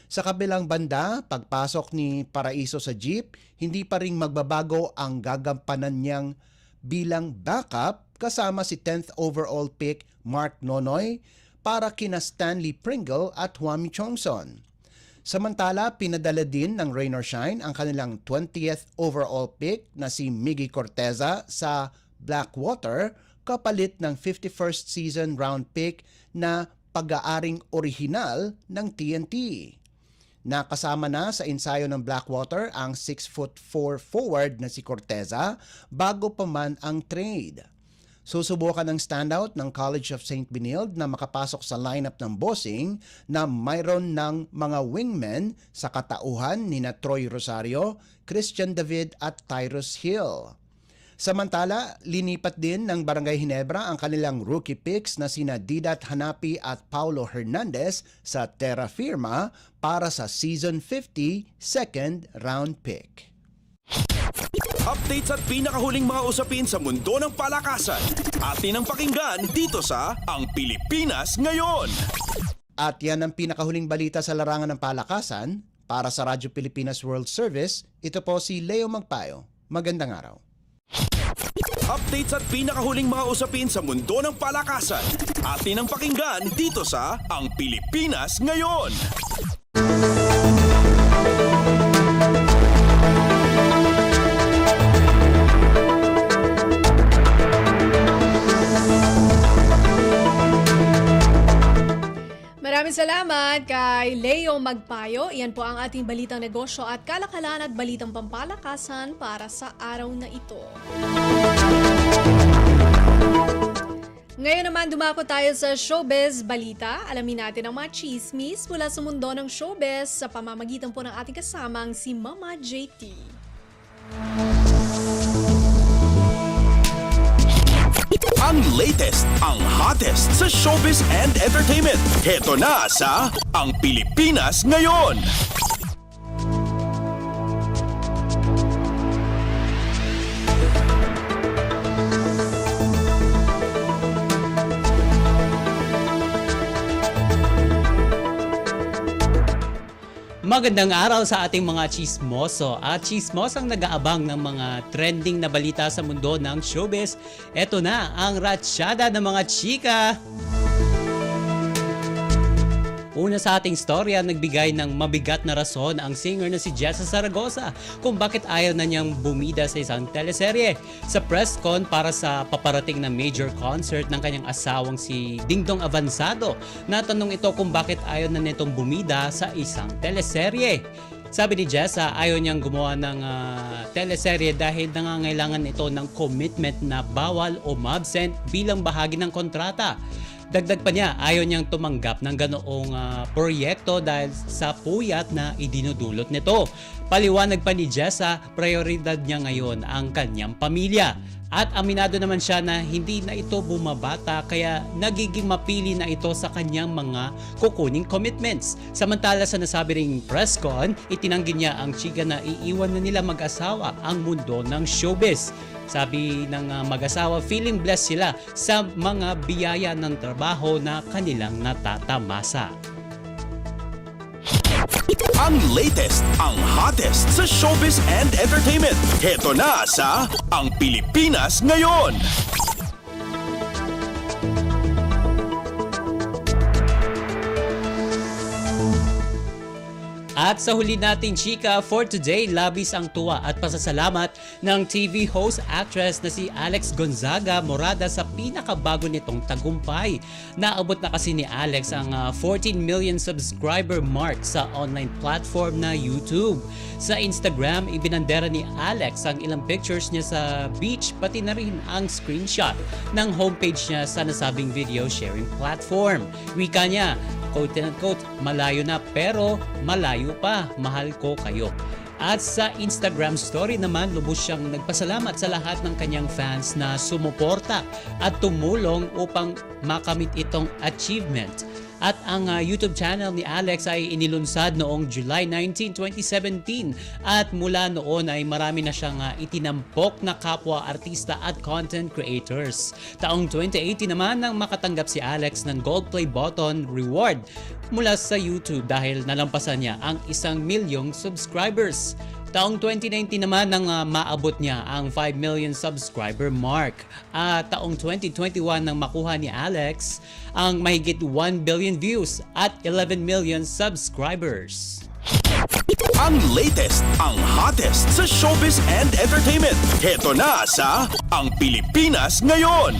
Sa kabilang banda, pagpasok ni Paraiso sa jeep, hindi pa ring magbabago ang gagampanan niyang bilang backup kasama si 10th overall pick Mark Nonoy para kina Stanley Pringle at Huami Chongson. Samantala, pinadala din ng Rain or Shine ang kanilang 20th overall pick na si Miggy Corteza sa Blackwater kapalit ng 51st season round pick na pag-aaring orihinal ng TNT. Nakasama na sa ensayo ng Blackwater ang 6'4" forward na si Corteza bago pa man ang trade. Susubukan ng standout ng College of St. Benilde na makapasok sa lineup ng Bossing na mayroon ng mga wingmen sa katauhan ni Troy Rosario, Christian David at Tyrus Hill. Samantala, linipat din ng Barangay Ginebra ang kanilang rookie picks na sina Didat Hanapi at Paulo Hernandez sa Terra Firma para sa Season 50 second round pick. Updates at pinakahuling mga usapin sa mundo ng palakasan. Atin ang pakinggan dito sa Ang Pilipinas Ngayon. At yan ang pinakahuling balita sa larangan ng palakasan. Para sa Radyo Pilipinas World Service, ito po si Leo Magpayo. Magandang araw. Updates at pinakahuling mga usapin sa mundo ng palakasan. Atin ang pakinggan dito sa Ang Pilipinas Ngayon. Maraming salamat kay Leo Magpayo. Iyan po ang ating balitang negosyo at kalakalan at balitang pampalakasan para sa araw na ito. Ngayon naman dumako tayo sa showbiz balita. Alamin natin ang mga chismis mula sa mundo ng showbiz sa pamamagitan po ng ating kasamang si Mama JT. Ang latest, ang hottest sa showbiz and entertainment. Heto na sa Ang Pilipinas Ngayon. Magandang araw sa ating mga chismoso at chismosang nag-aabang ng mga trending na balita sa mundo ng showbiz. Ito na ang ratsyada ng mga chika. Una sa ating storya, nagbigay ng mabigat na rason ang singer na si Jessa Zaragoza kung bakit ayaw na niyang bumida sa isang teleserye. Sa press con para sa paparating na major concert ng kanyang asawang si Dingdong Avansado, natanong ito kung bakit ayaw na nitong bumida sa isang teleserye. Sabi ni Jessa, ayaw niyang gumawa ng teleserye dahil nangangailangan ito ng commitment na bawal o ma-absent bilang bahagi ng kontrata. Dagdag pa niya, ayaw niyang tumanggap ng ganoong proyekto dahil sa puyat na idinudulot nito. Paliwanag pa ni Jessa, prioridad niya ngayon ang kanyang pamilya. At aminado naman siya na hindi na ito bumabata kaya nagiging mapili na ito sa kanyang mga kukuning commitments. Samantala sa nasabi ring press con, itinanggi niya ang chika na iiwan na nila mag-asawa ang mundo ng showbiz. Sabi ng mag-asawa, feeling blessed sila sa mga biyaya ng trabaho na kanilang natatamasa. Ang latest, ang hottest sa showbiz and entertainment. Heto na sa Ang Pilipinas Ngayon. At sa huli nating chika for today, labis ang tuwa at pasasalamat ng TV host actress na si Alex Gonzaga Morada sa pinakabago nitong tagumpay. Naabot na kasi ni Alex ang 14 million subscriber mark sa online platform na YouTube. Sa Instagram, ibinandera ni Alex ang ilang pictures niya sa beach pati na rin ang screenshot ng homepage niya sa nasabing video sharing platform. Wika niya, quote and quote, malayo na pero malayo malayo pa, mahal ko kayo. At sa Instagram story naman, lubos siyang nagpasalamat sa lahat ng kanyang fans na sumuporta at tumulong upang makamit itong achievement. At ang YouTube channel ni Alex ay inilunsad noong July 19, 2017 at mula noon ay marami na siyang itinampok na kapwa artista at content creators. Taong 2018 naman nang makatanggap si Alex ng Gold Play Button reward mula sa YouTube dahil nalampasan niya ang 1 milyong subscribers. Taong 2019 naman nang maabot niya ang 5 million subscriber mark. At taong 2021 nang makuha ni Alex ang mahigit 1 billion views at 11 million subscribers. Ang latest, ang hottest sa showbiz and entertainment. Heto na sa Ang Pilipinas Ngayon.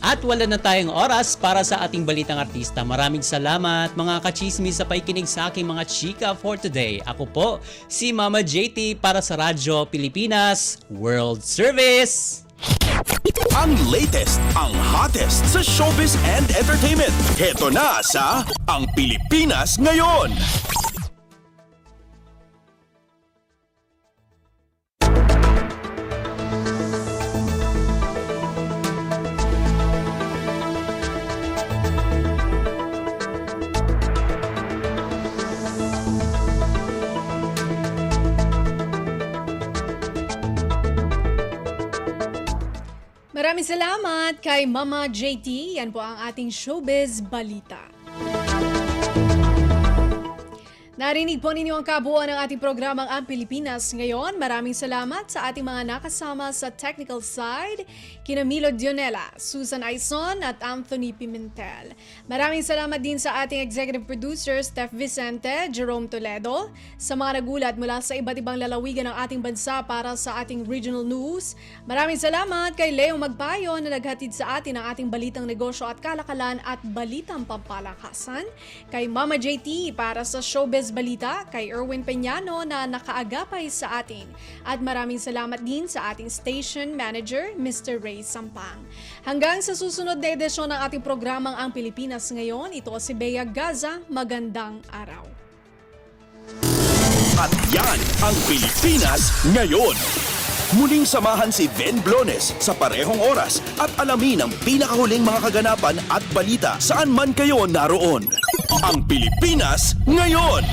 At wala na tayong oras para sa ating balitang artista. Maraming salamat mga kachismis sa paikinig sa aking mga chika for today. Ako po si Mama JT para sa Radyo Pilipinas World Service. Ang latest, ang hottest sa showbiz and entertainment. Heto na sa Ang Pilipinas Ngayon. Maraming salamat kay Mama JT. Yan po ang ating showbiz balita. Narinig po ninyo ang kabuuan ng ating programang Ang Pilipinas Ngayon. Maraming salamat sa ating mga nakasama sa technical side, kina Milo Dionela, Susan Aison at Anthony Pimentel. Maraming salamat din sa ating executive producers Steph Vicente, Jerome Toledo, sa mga nagulat mula sa iba't ibang lalawigan ng ating bansa para sa ating regional news. Maraming salamat kay Leo Magpayo na naghatid sa atin ang ating balitang negosyo at kalakalan at balitang pampalakasan. Kay Mama JT para sa showbiz balita, kay Erwin Peñano na nakaagapay sa atin. At maraming salamat din sa ating station manager, Mr. Ray Sampang. Hanggang sa susunod na edisyon ng ating programang Ang Pilipinas Ngayon, ito si Bea Gaza. Magandang araw. At yan ang Pilipinas Ngayon. Muling samahan si Ben Blones sa parehong oras at alamin ang pinakahuling mga kaganapan at balita saan man kayo naroon. Ang Pilipinas Ngayon.